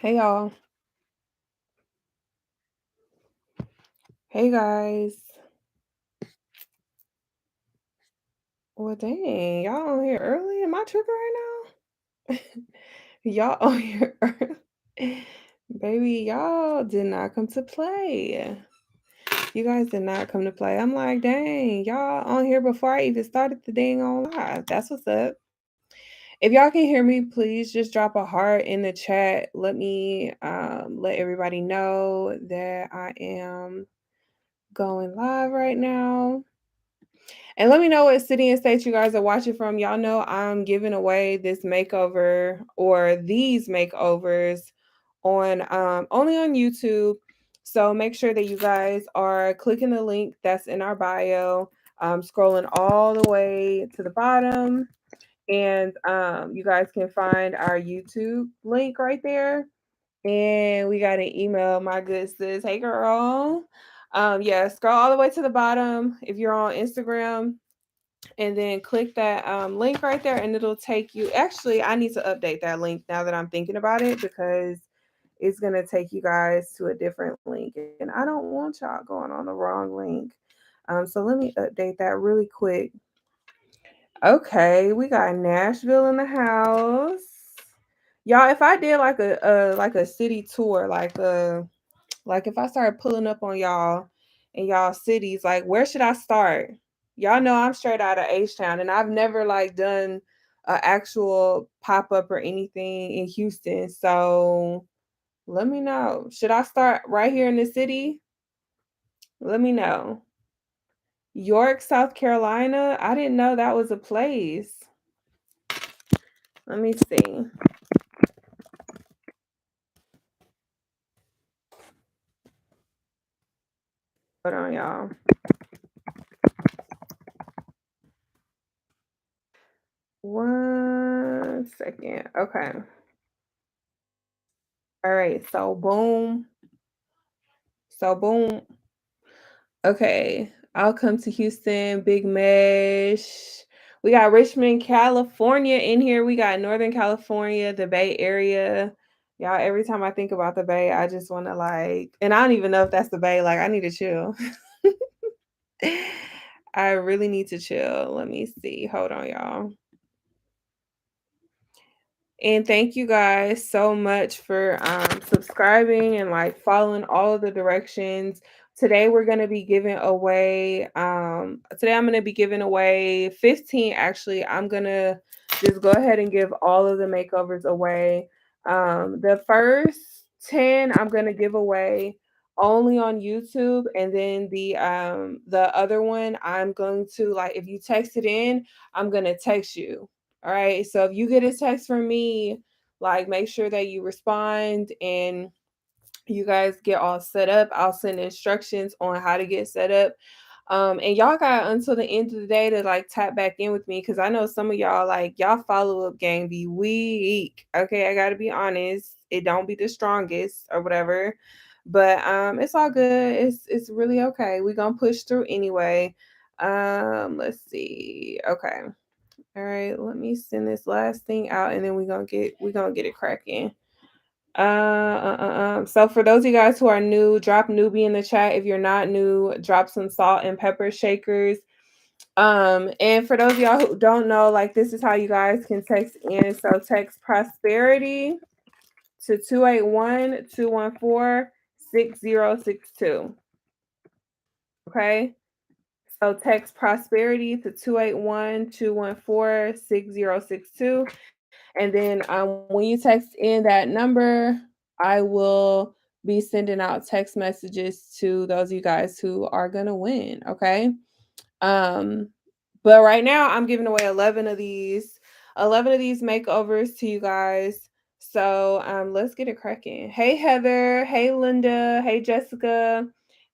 Hey y'all. Hey guys. Well, dang, y'all on here early? Am I tripping right now? Y'all on here early. Baby, y'all did not come to play. You guys did not come to play. I'm like, dang, y'all on here before I even started the dang on live. That's what's up. If y'all can hear me, please just drop a heart in the chat. Let me let everybody know that I am going live right now. And let me know what city and state you guys are watching from. Y'all know I'm giving away this makeover or these makeovers on only on YouTube. So make sure that you guys are clicking the link that's in our bio, scrolling all the way to the bottom, and you guys can find our YouTube link right there. And we got an email, my good sis. Hey girl. Yeah, scroll all the way to the bottom if you're on Instagram and then click that link right there and it'll take you. Actually, I need to update that link now that I'm thinking about it because it's going to take you guys to a different link and I don't want y'all going on the wrong link. So let me update that really quick. Okay, we got Nashville in the house. Y'all, if I did like a city tour, like if I started pulling up on y'all in y'all cities, like where should I start? Y'all know I'm straight out of H Town and I've never like done an actual pop up or anything in Houston. So let me know. Should I start right here in the city? Let me know. York, South Carolina. I didn't know that was a place. Let me see. Hold on, y'all. One second. Okay. All right. So boom. So boom. Okay, I'll come to Houston, Big Mesh. We got Richmond, California in here. We got Northern California, the Bay Area. Y'all, every time I think about the Bay, I just want to like, and I don't even know if that's the Bay. Like, I need to chill. I really need to chill. Let me see. Hold on, y'all. And thank you guys so much for subscribing and like following all of the directions. Today we're going to be giving away today I'm going to be giving away 15. Actually, I'm going to just go ahead and give all of the makeovers away. The first 10 I'm going to give away only on YouTube, and then the other one I'm going to, like, if you text it in, I'm going to text you. All right. So if you get a text from me, like make sure that you respond and you guys get all set up. I'll send instructions on how to get set up. And y'all got until the end of the day to like tap back in with me because I know some of y'all like y'all follow up game be weak. Okay, I gotta be honest. It don't be the strongest or whatever. But it's all good. It's really okay. We're gonna push through anyway. Let's see. Okay. All right, let me send this last thing out, and then we're gonna get it cracking. So for those of you guys who are new, drop newbie in the chat. If you're not new, drop some salt and pepper shakers. And for those of y'all who don't know, like this is how you guys can text in. So text prosperity to 281-214-6062. Okay. So text prosperity to 281-214-6062. And then when you text in that number, I will be sending out text messages to those of you guys who are going to win. Okay. Um, but right now I'm giving away 11 of these makeovers to you guys. So let's get it cracking. Hey Heather, hey Linda, hey Jessica,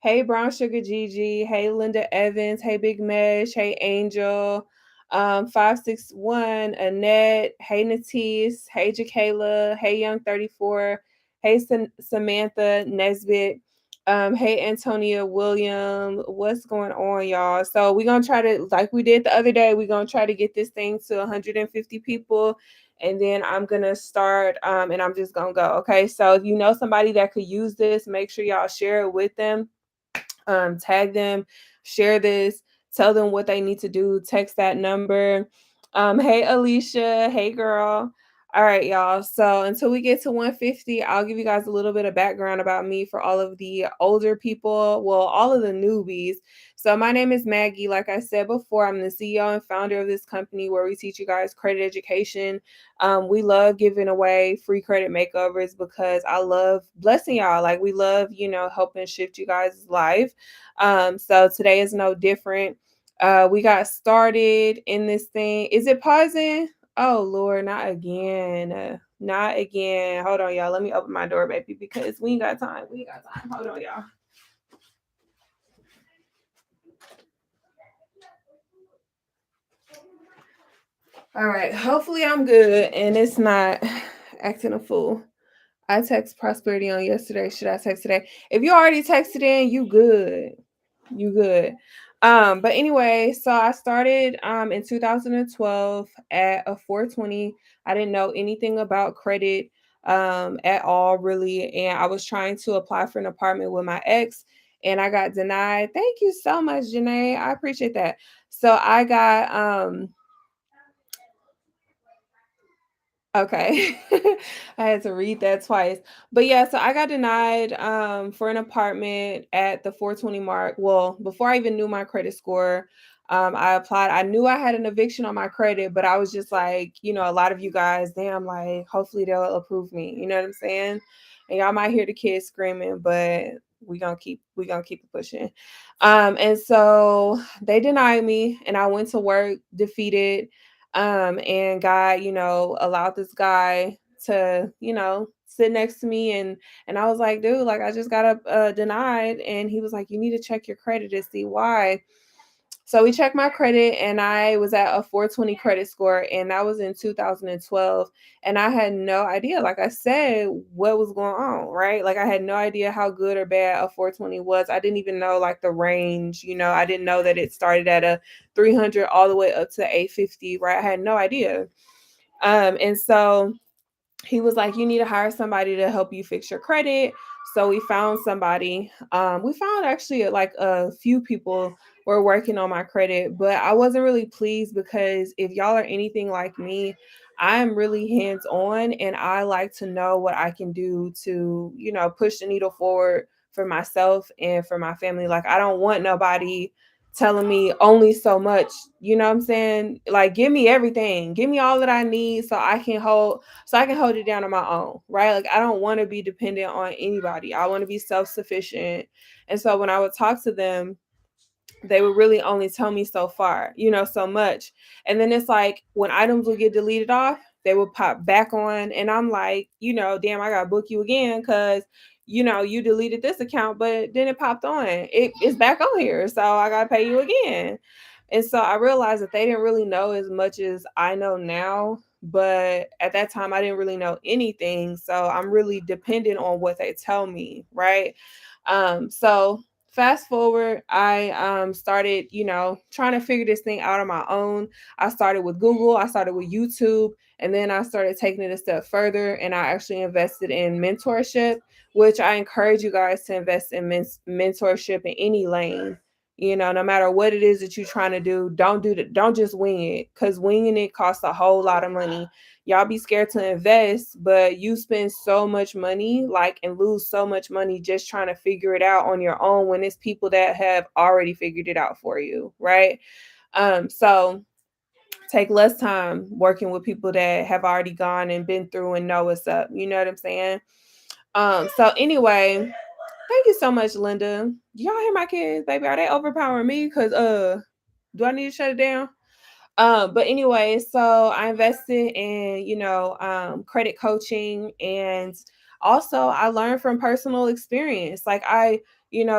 hey Brown Sugar Gigi, hey Linda Evans, hey Big Mesh, hey Angel, 561 Annette, hey Natisse, hey Jacayla, hey Young 34, hey Samantha Nesbitt. Hey Antonia William, what's going on, y'all? So we're gonna try to, like we did the other day, we're gonna try to get this thing to 150 people and then I'm gonna start and I'm just gonna go. Okay. So if you know somebody that could use this, make sure y'all share it with them, tag them, share this, tell them what they need to do, text that number. Hey Alicia, hey girl. All right, y'all. So until we get to 150, I'll give you guys a little bit of background about me for all of the older people, well, all of the newbies. So my name is Maggie. Like I said before, I'm the CEO and founder of this company where we teach you guys credit education. We love giving away free credit makeovers because I love blessing y'all. Like we love, helping shift you guys' life. So today is no different. We got started in this thing. Is it pausing? Oh Lord, not again. Not again. Hold on, y'all. Let me open my door, baby, because we ain't got time. We ain't got time. Hold on, y'all. All right. Hopefully I'm good and it's not acting a fool. I text Prosperity on yesterday. Should I text today? If you already texted in, you good. You good. But anyway, so I started in 2012 at a 420. I didn't know anything about credit at all really, and I was trying to apply for an apartment with my ex and I got denied. Thank you so much, Janae. I appreciate that. So I got Okay. I had to read that twice. But yeah, so I got denied for an apartment at the 420 mark. Well, before I even knew my credit score, I applied. I knew I had an eviction on my credit, but I was just like, a lot of you guys, damn, like hopefully they'll approve me. You know what I'm saying? And y'all might hear the kids screaming, but we gonna keep it pushing. And so they denied me and I went to work defeated, and God, allowed this guy to, sit next to me, and I was like, dude, like I just got denied, and he was like, you need to check your credit to see why. So we checked my credit and I was at a 420 credit score, and that was in 2012, and I had no idea, like I said, what was going on, right? Like I had no idea how good or bad a 420 was. I didn't even know like the range, I didn't know that it started at a 300 all the way up to 850, right? I had no idea. And so he was like, you need to hire somebody to help you fix your credit. So we found somebody. We found actually like a few people were working on my credit, but I wasn't really pleased because if y'all are anything like me, I am really hands on and I like to know what I can do to, push the needle forward for myself and for my family. Like, I don't want nobody telling me only so much, you know what I'm saying? Like, give me everything, give me all that I need so I can hold it down on my own, right? Like I don't want to be dependent on anybody. I want to be self-sufficient. And so when I would talk to them, they would really only tell me so far, so much. And then it's like when items would get deleted off, they would pop back on. And I'm like, damn, I got to book you again because, you deleted this account, but then it popped on. It's back on here. So I got to pay you again. And so I realized that they didn't really know as much as I know now. But at that time, I didn't really know anything. So I'm really dependent on what they tell me. Right. So fast forward, I started, trying to figure this thing out on my own. I started with Google, I started with YouTube, and then I started taking it a step further and I actually invested in mentorship, which I encourage you guys to invest in mentorship in any lane. No matter what it is that you're trying to do, don't just wing it, because winging it costs a whole lot of money. Y'all be scared to invest, but you spend so much money, like, and lose so much money just trying to figure it out on your own when it's people that have already figured it out for you, right? So take less time working with people that have already gone and been through and know what's up. You know what I'm saying? So anyway, thank you so much, Linda. Do y'all hear my kids, baby? Are they overpowering me? Cause do I need to shut it down? But anyway, so I invested in, credit coaching, and also I learned from personal experience. Like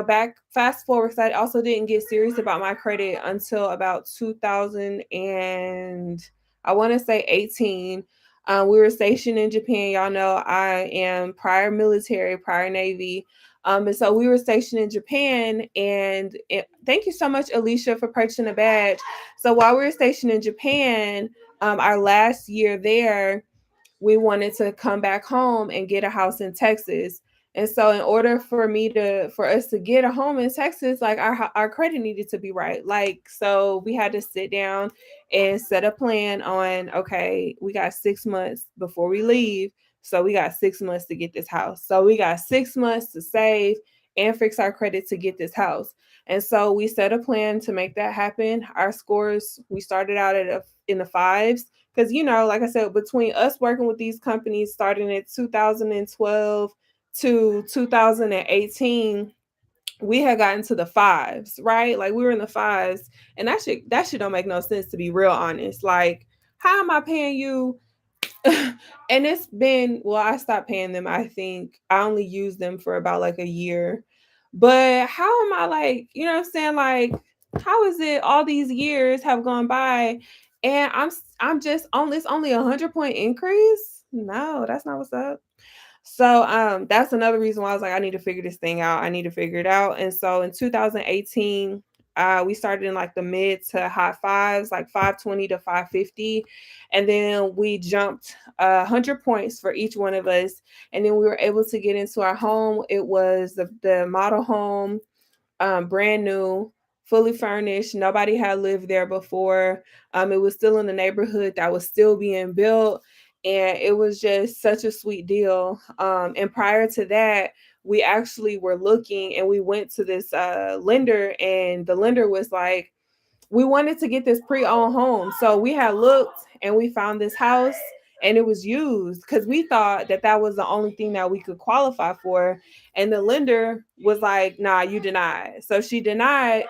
back fast forward, 'cause I also didn't get serious about my credit until about 2000 and I want to say 18. We were stationed in Japan. Y'all know I am prior military, prior Navy. And so we were stationed in Japan, and thank you so much, Alicia, for purchasing a badge. So while we were stationed in Japan, our last year there, we wanted to come back home and get a house in Texas. And so in order for us to get a home in Texas, like our credit needed to be right. Like so we had to sit down and set a plan on, okay, we got 6 months before we leave. So we got 6 months to get this house. So we got 6 months to save and fix our credit to get this house. And so we set a plan to make that happen. Our scores, we started out in the fives because, like I said, between us working with these companies starting in 2012 to 2018, we had gotten to the fives, right? Like we were in the fives, and that shit don't make no sense, to be real honest. Like, how am I paying you? And it's been, well, I stopped paying them. I think I only used them for about like a year. But how am I, like, you know what I'm saying? Like, how is it all these years have gone by and I'm just on this only 100 point increase? No, that's not what's up. So that's another reason why I was like, I need to figure this thing out. I need to figure it out. And so in 2018, we started in like the mid to high fives, like 520 to 550. And then we jumped 100 points for each one of us. And then we were able to get into our home. It was the model home, brand new, fully furnished. Nobody had lived there before. It was still in the neighborhood that was still being built. And it was just such a sweet deal. And prior to that, we actually were looking and we went to this lender, and the lender was like, we wanted to get this pre-owned home. So we had looked and we found this house, and it was used because we thought that that was the only thing that we could qualify for. And the lender was like, nah, you denied. So she denied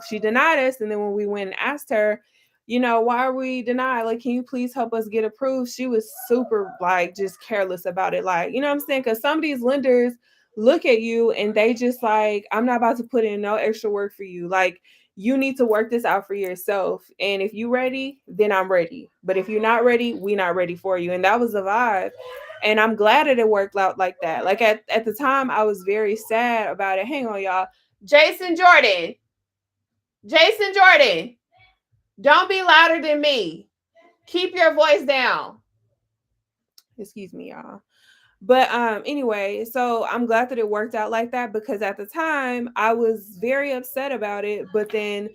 us. And then when we went and asked her, why are we denied? Like, can you please help us get approved? She was super, like, just careless about it. Like, you know what I'm saying? Because some of these lenders look at you and they just like, I'm not about to put in no extra work for you. Like, you need to work this out for yourself. And if you're ready, then I'm ready. But if you're not ready, we not ready for you. And that was the vibe. And I'm glad that it worked out like that. Like at the time, I was very sad about it. Hang on, y'all. Jason Jordan. Jason Jordan. Don't be louder than me. Keep your voice down. Excuse me, y'all. But anyway, so I'm glad that it worked out like that, because at the time I was very upset about it. But then,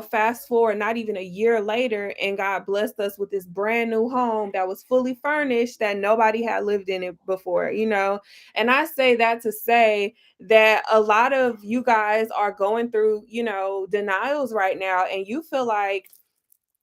fast forward not even a year later, and God blessed us with this brand new home that was fully furnished that nobody had lived in it before. And I say that to say that a lot of you guys are going through, denials right now, and you feel like,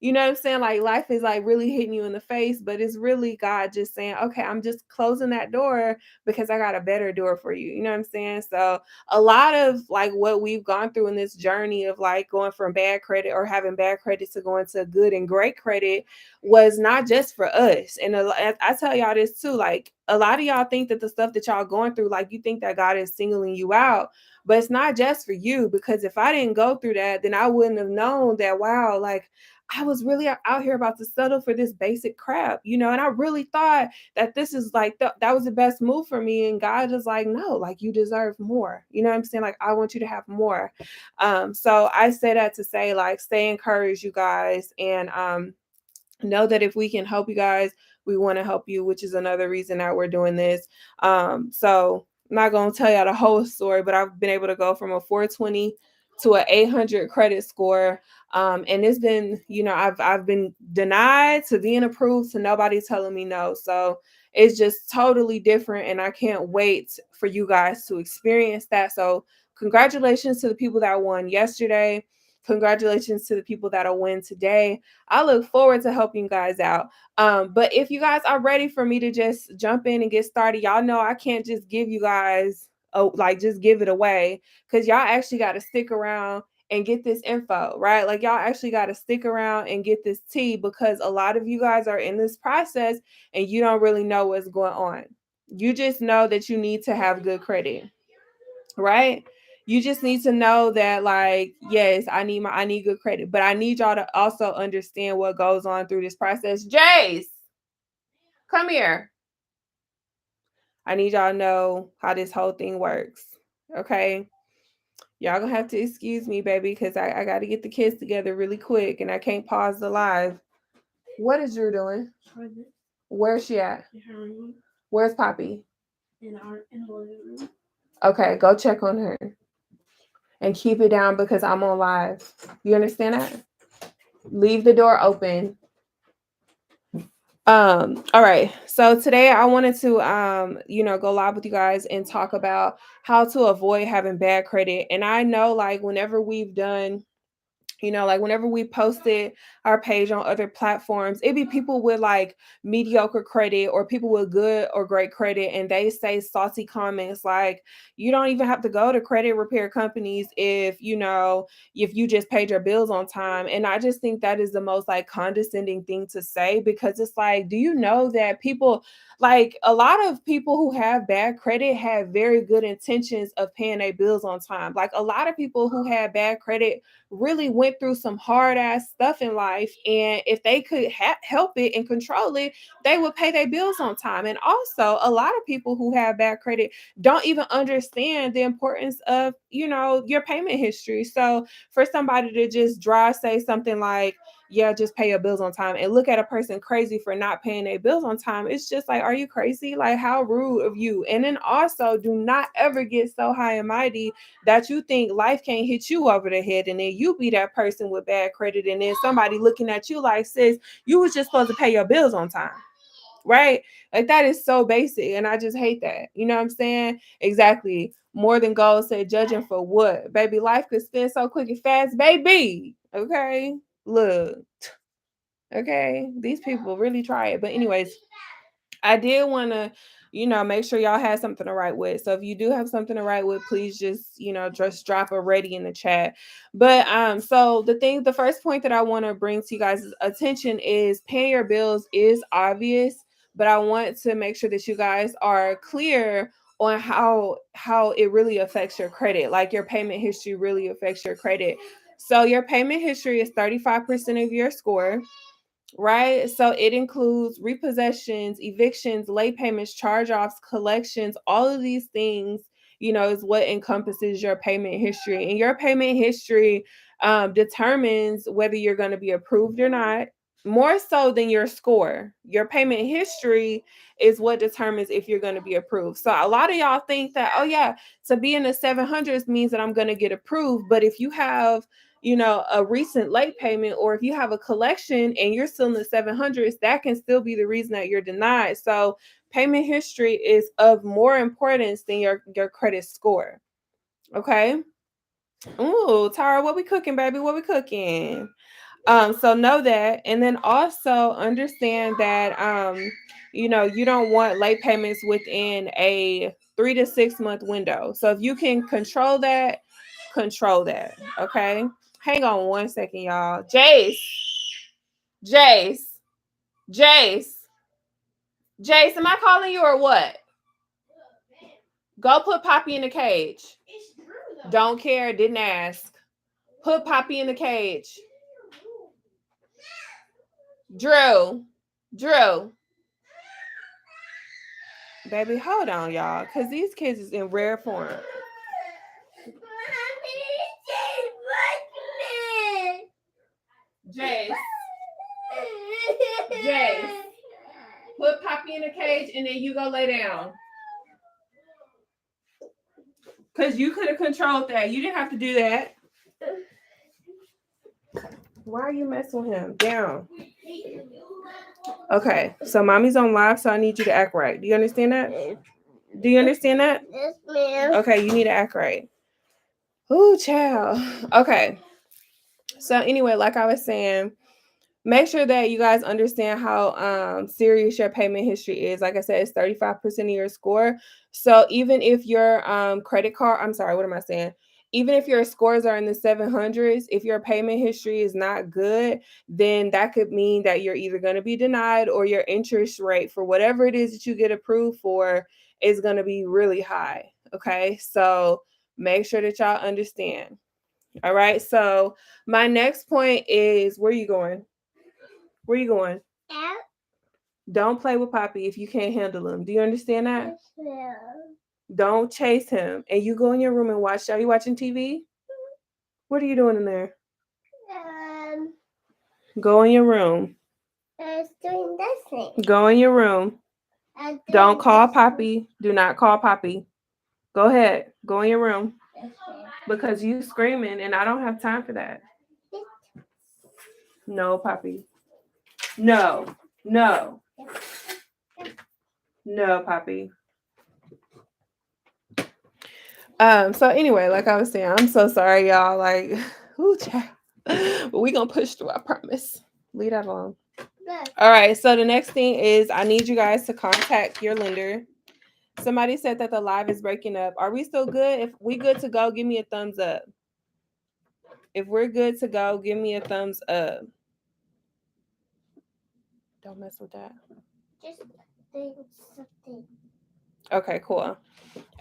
you know what I'm saying? Like life is like really hitting you in the face, but it's really God just saying, okay, I'm just closing that door because I got a better door for you. You know what I'm saying? So a lot of like what we've gone through in this journey of like going from bad credit or having bad credit to going to good and great credit was not just for us. And I tell y'all this too, like a lot of y'all think that the stuff that y'all going through, like you think that God is singling you out, but it's not just for you. Because if I didn't go through that, then I wouldn't have known that, wow, like I was really out here about to settle for this basic crap. And I really thought that this is like, that was the best move for me. And God is like, no, like you deserve more. You know what I'm saying? Like, I want you to have more. So I say that to say, like, stay encouraged, you guys. And, know that if we can help you guys, we want to help you, which is another reason that we're doing this. So I'm not going to tell y'all the whole story, but I've been able to go from a 420 to an 800 credit score. And it's been, I've been denied to being approved to nobody telling me no. So it's just totally different. And I can't wait for you guys to experience that. So congratulations to the people that won yesterday. Congratulations to the people that'll win today. I look forward to helping you guys out. But if you guys are ready for me to just jump in and get started, y'all know I can't just give you guys, like just give it away, because y'all actually got to stick around and get this info, right? Like y'all actually got to stick around and get this tea, because a lot of you guys are in this process and you don't really know what's going on. You just know that you need to have good credit, right? You just need to know that, like, yes, I need good credit, but I need y'all to also understand what goes on through this process. Jace, come here. I need y'all to know how this whole thing works. Okay. Y'all gonna have to excuse me, baby, because I got to get the kids together really quick and I can't pause the live. What is Drew doing? Where's she at? In her room. Where's Poppy? In the living room. Okay, go check on her. And keep it down because I'm on live. You understand that? Leave the door open. All right. So today I wanted to go live with you guys and talk about how to avoid having bad credit. And I know like whenever we've done like whenever we posted our page on other platforms, it'd be people with like mediocre credit or people with good or great credit, and they say salty comments like, you don't even have to go to credit repair companies if you just paid your bills on time. And I just think that is the most like condescending thing to say, because it's like, do you know that people, like a lot of people who have bad credit have very good intentions of paying their bills on time. Like a lot of people who have bad credit really went through some hard ass stuff in life, and if they could help it and control it, they would pay their bills on time. And also a lot of people who have bad credit don't even understand the importance of your payment history. So for somebody to just dry say something like, yeah, just pay your bills on time, and look at a person crazy for not paying their bills on time, it's just like, are you crazy? Like, how rude of you. And then also, do not ever get so high and mighty that you think life can't hit you over the head, and then you be that person with bad credit, and then somebody looking at you like, sis, you was just supposed to pay your bills on time. Right? Like that is so basic, and I just hate that. You know what I'm saying? Exactly. More than gold said, judging for what? Baby, life could spin so quick and fast, baby. Okay? Look. Okay? These people really try it. But anyways, I did want to, make sure y'all had something to write with. So if you do have something to write with, please just drop a ready in the chat. But so the first point that I want to bring to you guys' attention is paying your bills is obvious, but I want to make sure that you guys are clear on how it really affects your credit. Like your payment history really affects your credit. So your payment history is 35% of your score, right? So it includes repossessions, evictions, late payments, charge offs, collections, all of these things, is what encompasses your payment history. And your payment history determines whether you're going to be approved or not, more so than your score. Your payment history is what determines if you're going to be approved. So a lot of y'all think that, oh, yeah, to be in the 700s means that I'm going to get approved. But if you have a recent late payment, or if you have a collection and you're still in the 700s, that can still be the reason that you're denied. So payment history is of more importance than your credit score. Okay. Ooh, Tara, what we cooking, baby? What we cooking? So know that, and then also understand that you don't want late payments within a 3 to 6 month window. So if you can control that, control that. Okay. Hang on one second, y'all. Jace, Jace, Jace, am I calling you or what? Go put Poppy in the cage. Don't care, didn't ask. Put Poppy in the cage. Drew. Baby, hold on, y'all, because these kids is in rare form. Jace. Put Poppy in a cage and then you go lay down. Because you could have controlled that. You didn't have to do that. Why are you messing with him? Down. Okay, so mommy's on live, so I need you to act right. Do you understand that? Do you understand that? Yes, ma'am. Okay, you need to act right. Ooh, child. Okay. So anyway, like I was saying, make sure that you guys understand how serious your payment history is. Like I said, it's 35% of your score. So even if your credit card, I'm sorry, what am I saying? Even if your scores are in the 700s, if your payment history is not good, then that could mean that you're either going to be denied, or your interest rate for whatever it is that you get approved for is going to be really high. Okay, so make sure that y'all understand. All right, so my next point is, where you going? Where you going? Out. Don't play with Poppy if you can't handle him. Do you understand that? Yes, ma'am. Don't chase him. And you go in your room and watch. Are you watching TV? What are you doing in there? Um, Go in your room. there's doing this thing. Go in your room. Don't call Poppy. Do not call Poppy. Go ahead. Go in your room. Because you screaming and I don't have time for that. No, Poppy. No. No. No, Poppy. So anyway, like I was saying, I'm so sorry, y'all. Like, ooh, child. But we gonna push through, I promise. Leave that alone. All right, so the next thing is I need you guys to contact your lender. Somebody said that the live is breaking up. Are we still good? If we good to go, give me a thumbs up. If we're good to go, give me a thumbs up. Don't mess with that. Just think something. Okay, cool.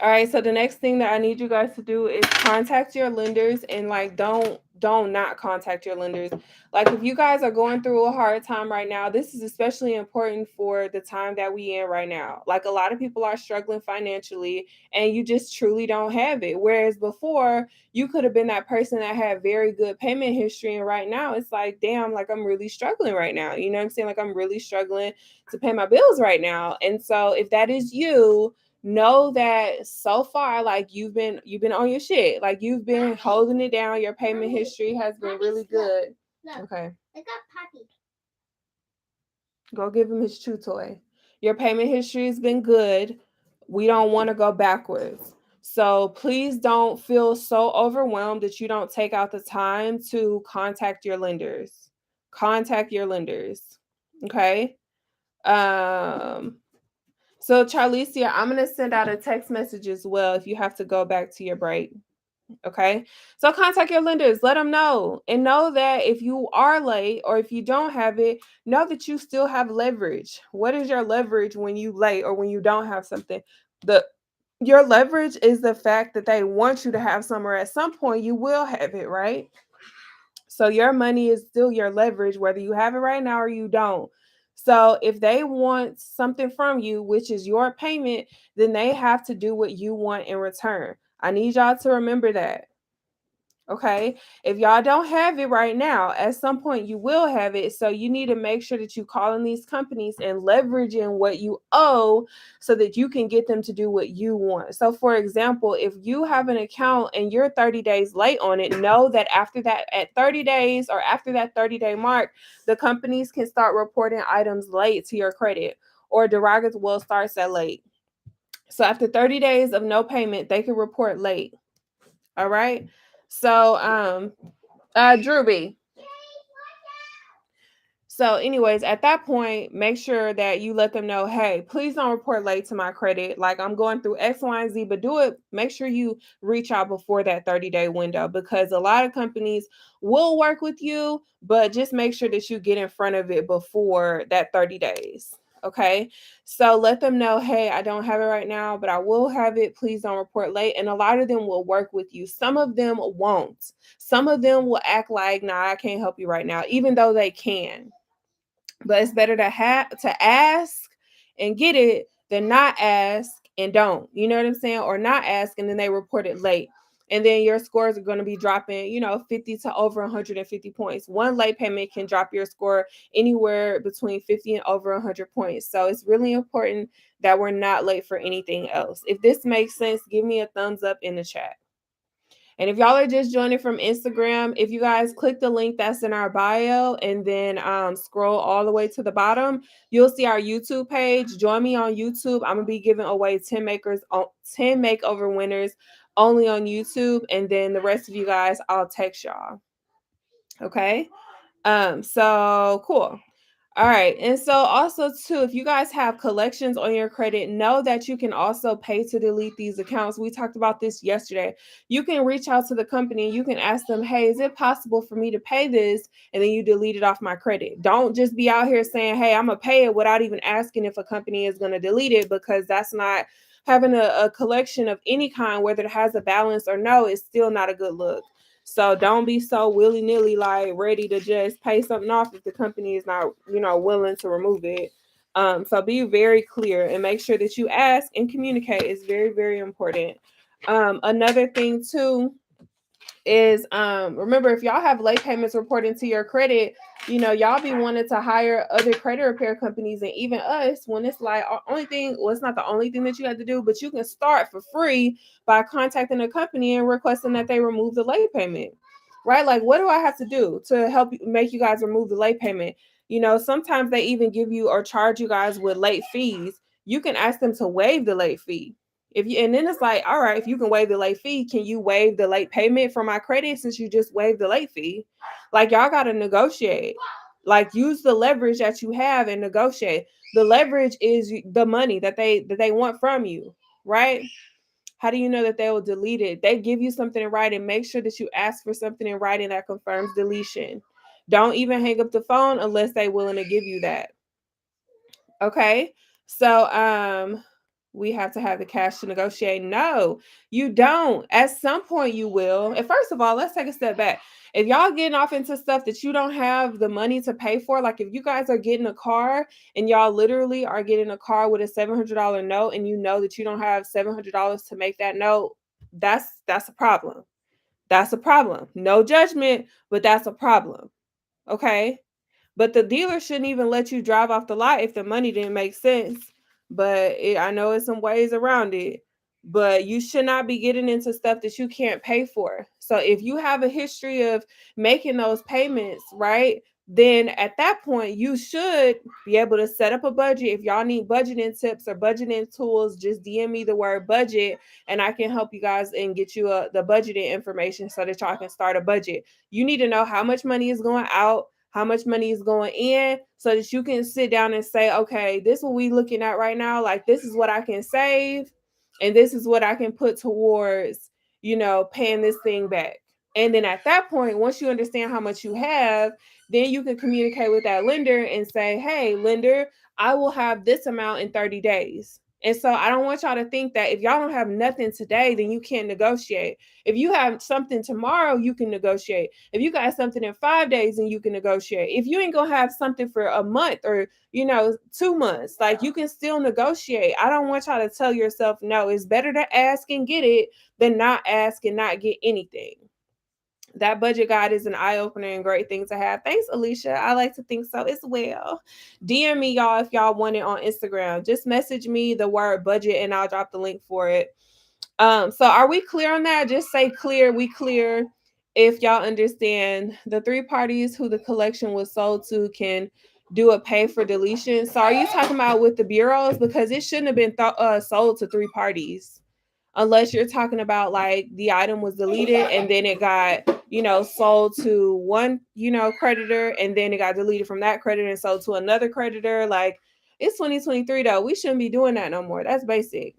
All right, so the next thing that I need you guys to do is contact your lenders and like don't not contact your lenders. Like if you guys are going through a hard time right now, this is especially important for the time that we in right now. Like a lot of people are struggling financially and you just truly don't have it. Whereas before, you could have been that person that had very good payment history and right now it's like, damn, like I'm really struggling right now. You know what I'm saying? Like I'm really struggling to pay my bills right now. And so if that is you, know that so far like you've been on your shit, like you've been holding it down. Your payment history has been really good. Okay, I got Poppy. go give him his chew toy. Your payment history has been good. We don't want to go backwards, so please don't feel so overwhelmed that you don't take out the time to contact your lenders. Okay. So Charlicia, I'm gonna send out a text message as well if you have to go back to your break. Okay. So contact your lenders, let them know. And know that if you are late or if you don't have it, know that you still have leverage. What is your leverage when you late or when you don't have something? The Your leverage is the fact that they want you to have some, or at some point you will have it, right? So your money is still your leverage, whether you have it right now or you don't. So if they want something from you, which is your payment, then they have to do what you want in return. I need y'all to remember that. Okay. If y'all don't have it right now, at some point you will have it. So you need to make sure that you call in these companies and leveraging what you owe so that you can get them to do what you want. So for example, if you have an account and you're 30 days late on it, know that after that, at 30 days or after that 30-day mark, the companies can start reporting items late to your credit, or derogatory starts at late. So after 30 days of no payment, they can report late. All right. So, Drewby. So, anyways, at that point, make sure that you let them know, hey, please don't report late to my credit. Like I'm going through X, Y, and Z, but do it. Make sure you reach out before that 30-day window, because a lot of companies will work with you, but just make sure that you get in front of it before that 30 days. Okay. So let them know, hey, I don't have it right now, but I will have it. Please don't report late. And a lot of them will work with you. Some of them won't. Some of them will act like, nah, I can't help you right now, even though they can. But it's better to ask and get it than not ask and don't. You know what I'm saying? Or not ask and then they report it late. And then your scores are going to be dropping, 50 to over 150 points. One late payment can drop your score anywhere between 50 and over 100 points. So it's really important that we're not late for anything else. If this makes sense, give me a thumbs up in the chat. And if y'all are just joining from Instagram, if you guys click the link that's in our bio and then scroll all the way to the bottom, you'll see our YouTube page. Join me on YouTube. I'm gonna be giving away 10 makeover winners only on YouTube, and then the rest of you guys, I'll text y'all. Okay. So cool. All right. And so also too, if you guys have collections on your credit, know that you can also pay to delete these accounts. We talked about this yesterday. You can reach out to the company and you can ask them, hey, is it possible for me to pay this? And then you delete it off my credit. Don't just be out here saying, hey, I'm going to pay it without even asking if a company is going to delete it, because that's not having a collection of any kind, whether it has a balance or no, it's still not a good look. So don't be so willy-nilly like ready to just pay something off if the company is not, willing to remove it. So be very clear and make sure that you ask and communicate. It's very, very important. Another thing too is remember, if y'all have late payments reporting to your credit, y'all be wanting to hire other credit repair companies and even us, when it's like only thing, well, it's not the only thing that you have to do, but you can start for free by contacting a company and requesting that they remove the late payment. Right? Like, what do I have to do to help make you guys remove the late payment? Sometimes they even give you or charge you guys with late fees. You can ask them to waive the late fee. If you, and then it's like, all right, if you can waive the late fee, can you waive the late payment for my credit since you just waived the late fee? Like, y'all got to negotiate. Like, use the leverage that you have and negotiate. The leverage is the money that they want from you, right? How do you know that they will delete it? They give you something in writing. Make sure that you ask for something in writing that confirms deletion. Don't even hang up the phone unless they're willing to give you that. Okay. So we have to have the cash to negotiate. No, you don't. At some point you will. And first of all, let's take a step back. If y'all getting off into stuff that you don't have the money to pay for, like if you guys are getting a car and y'all literally are getting a car with a $700 note and you know that you don't have $700 to make that note, that's a problem. That's a problem. No judgment, but that's a problem. Okay? But the dealer shouldn't even let you drive off the lot if the money didn't make sense. But I know it's some ways around it. But you should not be getting into stuff that you can't pay for. So if you have a history of making those payments, right? Then at that point, you should be able to set up a budget. If y'all need budgeting tips or budgeting tools, just DM me the word budget and I can help you guys and get you the budgeting information so that y'all can start a budget. You need to know how much money is going out, how much money is going in, so that you can sit down and say, okay, this is what we looking at right now. Like, this is what I can save and this is what I can put towards, paying this thing back. And then at that point, once you understand how much you have, then you can communicate with that lender and say, hey, lender, I will have this amount in 30 days. And so I don't want y'all to think that if y'all don't have nothing today, then you can't negotiate. If you have something tomorrow, you can negotiate. If you got something in 5 days, then you can negotiate. If you ain't gonna have something for a month or 2 months, like, you can still negotiate. I don't want y'all to tell yourself no. It's better to ask and get it than not ask and not get anything. That budget guide is an eye-opener and great thing to have. Thanks, Alicia. I like to think so as well. DM me, y'all, if y'all want it on Instagram. Just message me the word budget and I'll drop the link for it. So are we clear on that? Just say clear. We clear. If y'all understand, the three parties who the collection was sold to can do a pay for deletion. So are you talking about with the bureaus? Because it shouldn't have been sold to three parties unless you're talking about like the item was deleted and then it got sold to one creditor and then it got deleted from that creditor and sold to another creditor. Like, it's 2023 though. We shouldn't be doing that no more. That's basic.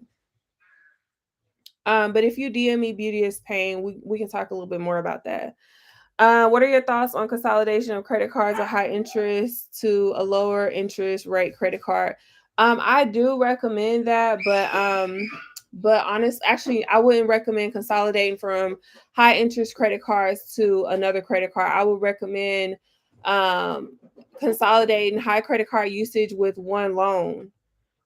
But if you DM me Beauty is Pain, we can talk a little bit more about that. What are your thoughts on consolidation of credit cards, a high interest to a lower interest rate credit card? I do recommend that, but actually, I wouldn't recommend consolidating from high interest credit cards to another credit card. I would recommend consolidating high credit card usage with one loan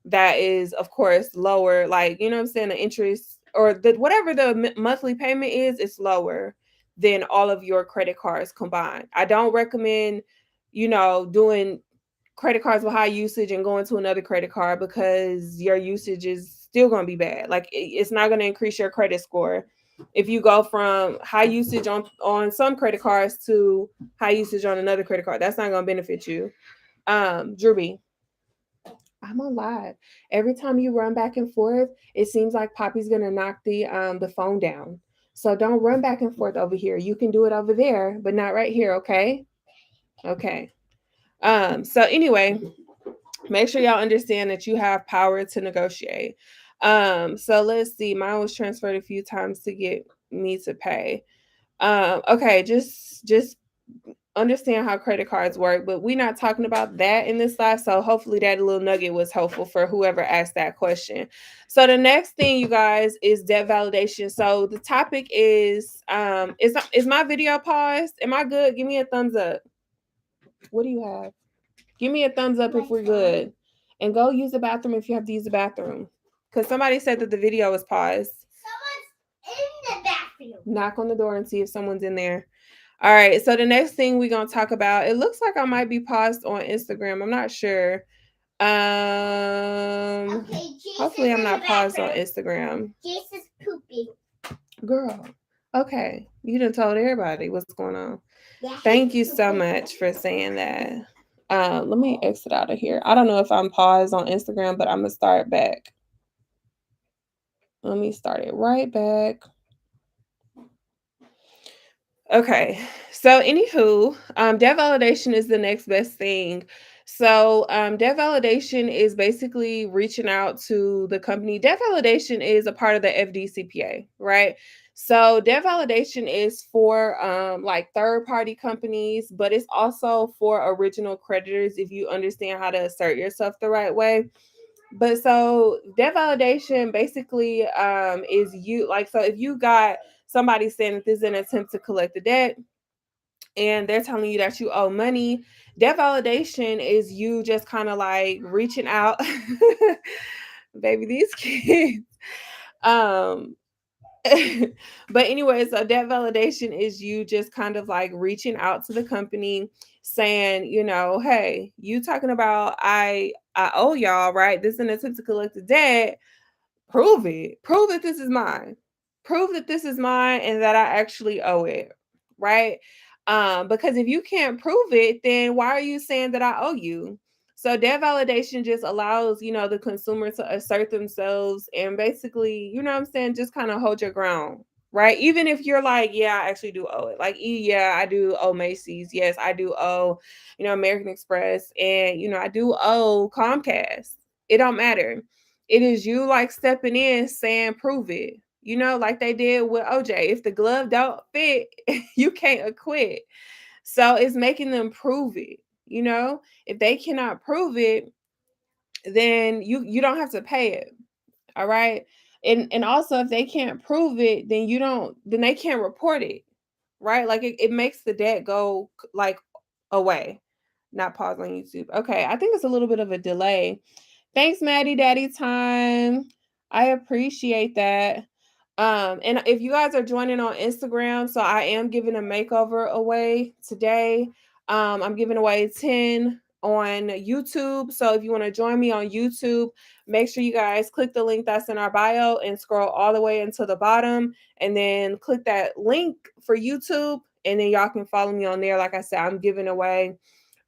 that is, of course, lower. Like, you know what I'm saying, the interest or the whatever the monthly payment is, it's lower than all of your credit cards combined. I don't recommend, doing credit cards with high usage and going to another credit card because your usage is still going to be bad. Like, it's not going to increase your credit score if you go from high usage on some credit cards to high usage on another credit card. That's not going to benefit you. Druby, I'm alive. Every time you run back and forth, it seems like Poppy's gonna knock the phone down. So don't run back and forth over here. You can do it over there, but not right here, okay? Okay. So anyway, make sure y'all understand that you have power to negotiate. So let's see. Mine was transferred a few times to get me to pay. Okay, just understand how credit cards work, but we're not talking about that in this live. So hopefully that little nugget was helpful for whoever asked that question. So the next thing, you guys, is debt validation. So the topic is my video paused? Am I good? Give me a thumbs up. What do you have? Give me a thumbs up if we're good. And go use the bathroom if you have to use the bathroom. Because somebody said that the video was paused. Someone's in the Knock on the door and see if someone's in there. All right. So the next thing we're gonna talk about, it looks like I might be paused on Instagram. I'm not sure. Okay, Hopefully Jesus I'm in the not paused on bathroom. Instagram. Jesus pooping. Girl. Okay. You done told everybody what's going on. Yeah, Thank he's you so pooping. much for saying that. Let me exit out of here. I don't know if I'm paused on Instagram, but I'm gonna start back. Let me start it right back. Okay. So, anywho, debt validation is the next best thing. So, debt validation is basically reaching out to the company. Debt validation is a part of the FDCPA, right? So, debt validation is for like third party companies, but it's also for original creditors if you understand how to assert yourself the right way. But so debt validation basically is you like, so if you got somebody saying that this is an attempt to collect the debt and they're telling you that you owe money, debt validation is you just kind of like reaching out. Baby, these kids. Um but anyway, so debt validation is you just kind of like reaching out to the company saying, hey, you talking about I owe y'all, right? This is an attempt to collect the debt. Prove it. Prove that this is mine. Prove that this is mine and that I actually owe it. Right? Because if you can't prove it, then why are you saying that I owe you? So debt validation just allows, the consumer to assert themselves and basically, you know what I'm saying, just kind of hold your ground. Right. Even if you're like, yeah, I actually do owe it. Like, yeah, I do owe Macy's. Yes, I do owe, American Express. And, I do owe Comcast. It don't matter. It is you like stepping in saying prove it. Like they did with OJ. If the glove don't fit, you can't acquit. So it's making them prove it. If they cannot prove it, then you don't have to pay it. All right. And also if they can't prove it, then they can't report it. Right? Like it makes the debt go like away. Not pause on YouTube. Okay, I think it's a little bit of a delay. Thanks, Maddie Daddy Time. I appreciate that. And if you guys are joining on Instagram, so I am giving a makeover away today. I'm giving away 10 on YouTube. So if you want to join me on YouTube, make sure you guys click the link that's in our bio and scroll all the way into the bottom and then click that link for YouTube. And then y'all can follow me on there. Like I said, I'm giving away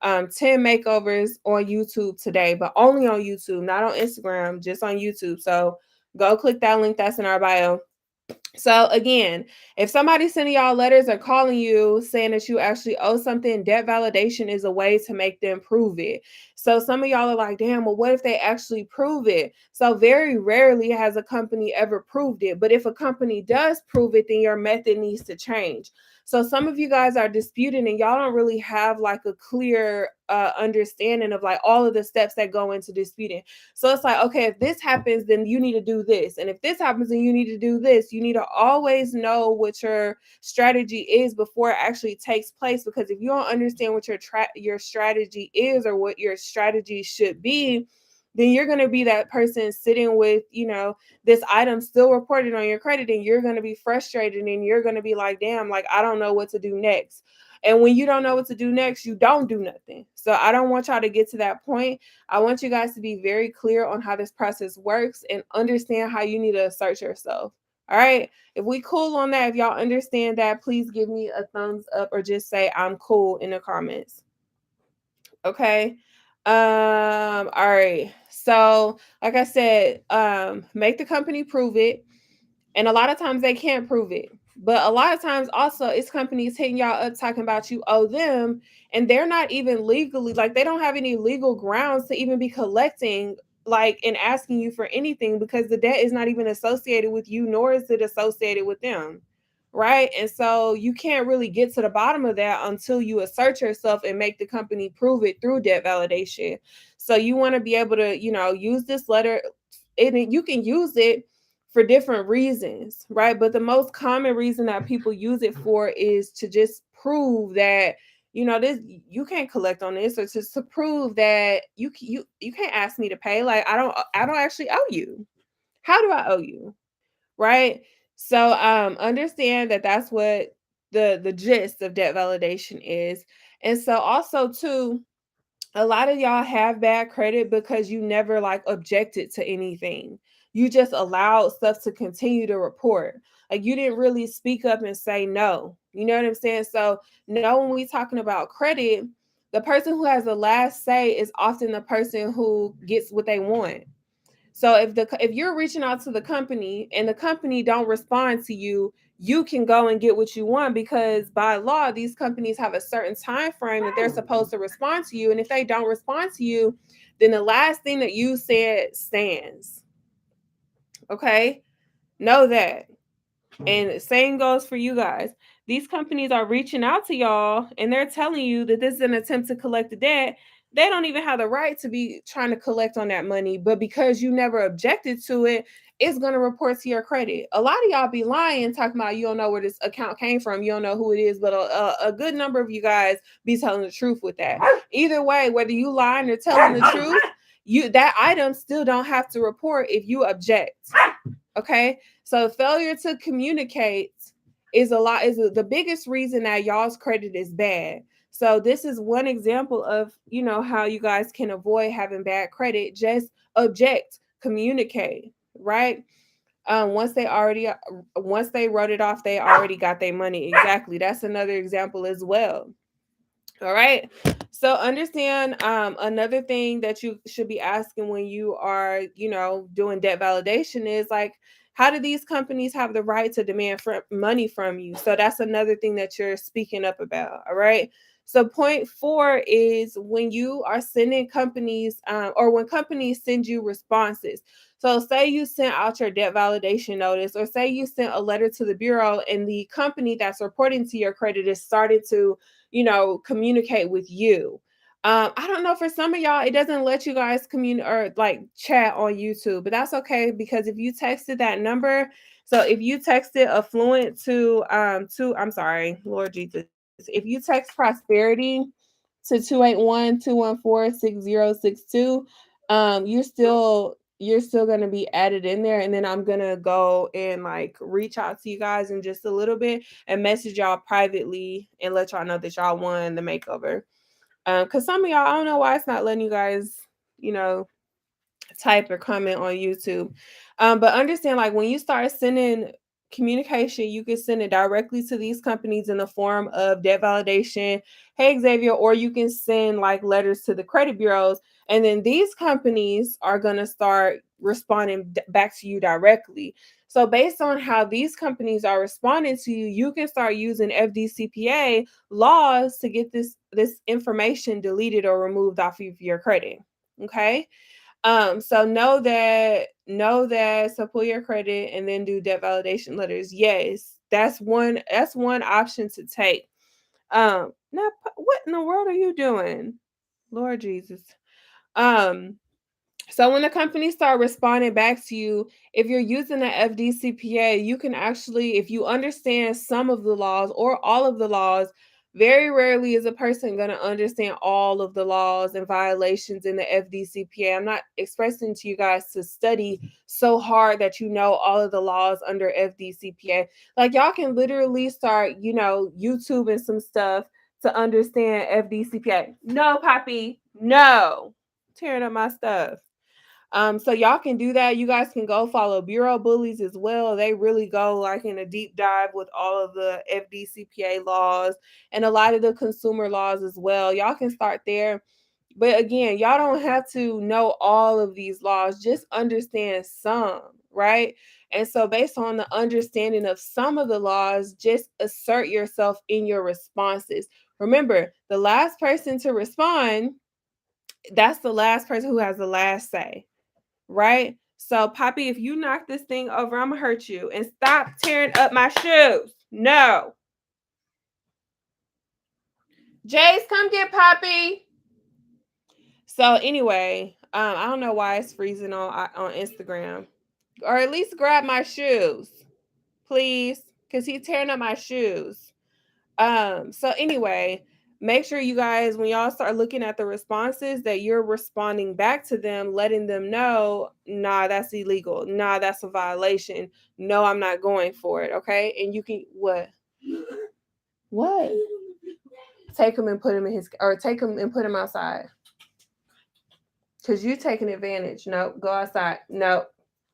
10 makeovers on YouTube today, but only on YouTube, not on Instagram, just on YouTube. So go click that link that's in our bio. So again, if somebody's sending y'all letters or calling you saying that you actually owe something, debt validation is a way to make them prove it. So some of y'all are like, damn, well, what if they actually prove it? So very rarely has a company ever proved it. But if a company does prove it, then your method needs to change. So some of you guys are disputing and y'all don't really have like a clear understanding of like all of the steps that go into disputing. So it's like, okay, if this happens, then you need to do this. And if this happens, then you need to do this. You need to always know what your strategy is before it actually takes place. Because if you don't understand what your strategy is or what your strategy should be, then you're going to be that person sitting with, this item still reported on your credit, and you're going to be frustrated and you're going to be like, damn, like, I don't know what to do next. And when you don't know what to do next, you don't do nothing. So I don't want y'all to get to that point. I want you guys to be very clear on how this process works and understand how you need to assert yourself. All right. If we cool on that, if y'all understand that, please give me a thumbs up or just say I'm cool in the comments. Okay. All right. So, like I said, make the company prove it. And a lot of times they can't prove it. But a lot of times also it's companies hitting y'all up talking about you owe them, and they're not even legally, like they don't have any legal grounds to even be collecting like and asking you for anything because the debt is not even associated with you, nor is it associated with them. Right. And so you can't really get to the bottom of that until you assert yourself and make the company prove it through debt validation. So you want to be able to, use this letter, and you can use it for different reasons, right? But the most common reason that people use it for is to just prove that this, you can't collect on this, or just to prove that you can't ask me to pay. Like I don't actually owe you. How do I owe you? Right? So understand that that's what the gist of debt validation is. And so also too, a lot of y'all have bad credit because you never like objected to anything. You just allowed stuff to continue to report. Like you didn't really speak up and say no. You know what I'm saying? So, no, when we talking about credit, the person who has the last say is often the person who gets what they want. So if you're reaching out to the company and the company don't respond to you, you can go and get what you want because by law these companies have a certain time frame that they're supposed to respond to you, and if they don't respond to you, then the last thing that you said stands. Okay? Know that. And same goes for you guys. These companies are reaching out to y'all and they're telling you that this is an attempt to collect the debt. They don't even have the right to be trying to collect on that money, but because you never objected to it, it's going to report to your credit. A lot of y'all be lying, talking about you don't know where this account came from, you don't know who it is, but a good number of you guys be telling the truth with that. Either way, whether you lying or telling the truth, you that item still don't have to report if you object. Okay. So failure to communicate is the biggest reason that y'all's credit is bad. So this is one example of, how you guys can avoid having bad credit. Just object, communicate, right? Once they wrote it off, they already got their money. Exactly. That's another example as well. All right. So understand another thing that you should be asking when you are, doing debt validation is like, how do these companies have the right to demand money from you? So that's another thing that you're speaking up about. All right. So point 4 is when you are sending companies or when companies send you responses. So say you sent out your debt validation notice, or say you sent a letter to the bureau and the company that's reporting to your credit is started to communicate with you. I don't know, for some of y'all, it doesn't let you guys communicate or like chat on YouTube, but that's okay because if you texted that number, so if you texted affluent I'm sorry, Lord Jesus, if you text prosperity to 281-214-6062, you're still going to be added in there, and then I'm going to go and like reach out to you guys in just a little bit and message y'all privately and let y'all know that y'all won the makeover. Because some of y'all, I don't know why it's not letting you guys, you know, type or comment on YouTube. But understand, like when you start sending communication, you can send it directly to these companies in the form of debt validation, hey Xavier, or you can send like letters to the credit bureaus, and then these companies are gonna start responding back to you directly. So based on how these companies are responding to you, you can start using FDCPA laws to get this information deleted or removed off of your credit. Okay. So know that, so pull your credit and then do debt validation letters. Yes, that's one option to take. Now what in the world are you doing? Lord Jesus. Um, so when the companies start responding back to you, if you're using the FDCPA, you can actually, if you understand some of the laws or all of the laws, very rarely is a person going to understand all of the laws and violations in the FDCPA. I'm not expressing to you guys to study so hard that you know all of the laws under FDCPA. Like y'all can literally start, YouTubing some stuff to understand FDCPA. No, Poppy, no. Tearing up my stuff. So y'all can do that. You guys can go follow Bureau Bullies as well. They really go like in a deep dive with all of the FDCPA laws and a lot of the consumer laws as well. Y'all can start there. But again, y'all don't have to know all of these laws, just understand some, right? And so, based on the understanding of some of the laws, just assert yourself in your responses. Remember, the last person to respond, that's the last person who has the last say, right? So, Poppy, if you knock this thing over, I'm gonna hurt you. And stop tearing up my shoes. No. Jace, come get Poppy. So anyway, I don't know why it's freezing on Instagram. Or at least grab my shoes, please, because he's tearing up my shoes. So anyway, make sure you guys, when y'all start looking at the responses, that you're responding back to them, letting them know, nah, that's illegal. Nah, that's a violation. No, I'm not going for it. Okay. And you can, what? What? Take him and put him in his, or take him and put him outside. Because you taking advantage. No, go outside. No.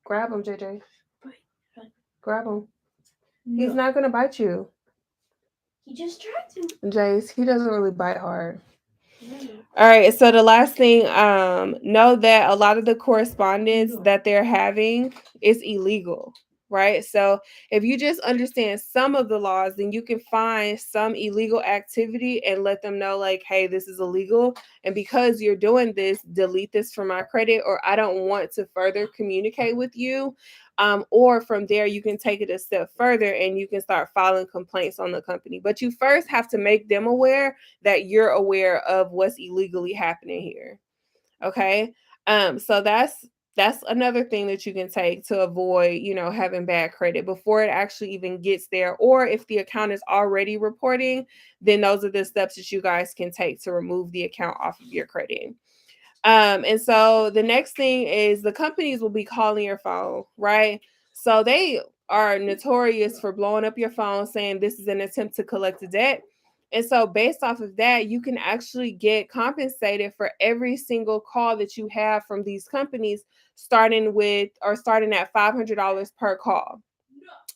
Grab him, JJ. Grab him. No. He's not going to bite you. He just tried to. Jace, he doesn't really bite hard. All right, so the last thing, know that a lot of the correspondence that they're having is illegal, right? So if you just understand some of the laws, then you can find some illegal activity and let them know, like, hey, this is illegal. And because you're doing this, delete this from my credit, or I don't want to further communicate with you. Or from there, you can take it a step further and you can start filing complaints on the company. But you first have to make them aware that you're aware of what's illegally happening here. Okay. So that's another thing that you can take to avoid, having bad credit before it actually even gets there. Or if the account is already reporting, then those are the steps that you guys can take to remove the account off of your credit. And so the next thing is the companies will be calling your phone, right? So they are notorious for blowing up your phone saying this is an attempt to collect a debt. And so based off of that, you can actually get compensated for every single call that you have from these companies, starting at $500 per call.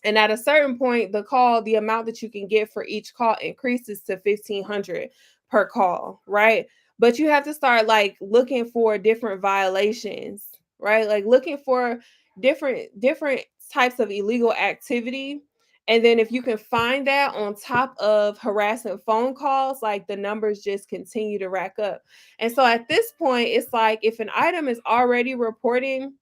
And at a certain point, the amount that you can get for each call increases to $1,500 per call, right? But you have to start like looking for different violations, right? Like looking for different types of illegal activity. And then if you can find that on top of harassment phone calls, like the numbers just continue to rack up. And so at this point, it's like if an item is already reporting,